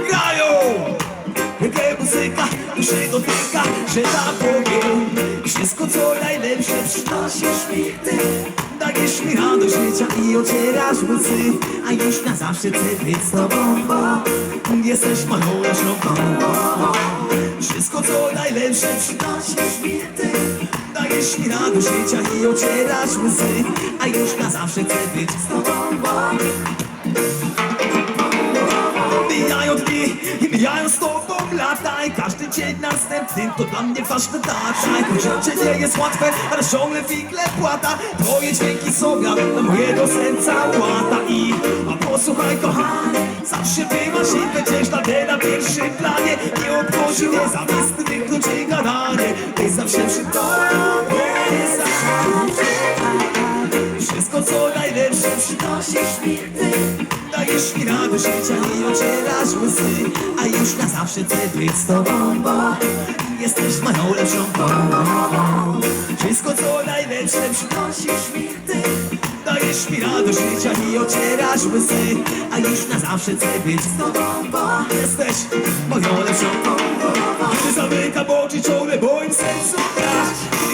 grają. Reggae muzyka duszy dotyka, że tak powiem. Wszystko co najlepsze przynosisz mi ty. Dajesz mi radość życia i ocierasz łzy. A już na zawsze chcę być z tobą, bo jesteś moją lepszą. Wszystko co najlepsze przynosisz mi ty. Dajesz mi radość życia i ocierasz łzy. A już na zawsze chcę być z tobą, bo mijają dni i mijają z tobą lata. I każdy dzień następny to dla mnie ważna data. I życie nie jest łatwe, ale ciągle figle płata. Twoje dźwięki są wiatr do mojego serca łata. A posłuchaj kochany, zawsze bywasz i będziesz na pierwszym planie. Nie obchodzi mnie zawistnych ludzi gadanie. Ty zawsze przy tobie, wszystko co najlepsze przynosisz mi ty. Dajesz mi radość życia i ocierasz łzy. A już na zawsze chcę być z tobą, bo jesteś moją lepszą połową. Wszystko co najlepsze przynosisz mi ty. Dajesz mi radość życia i ocierasz łzy. A już na zawsze chcę być z tobą, bo jesteś moją lepszą połową. Gdy zamykam oczy ciągle w moim sercu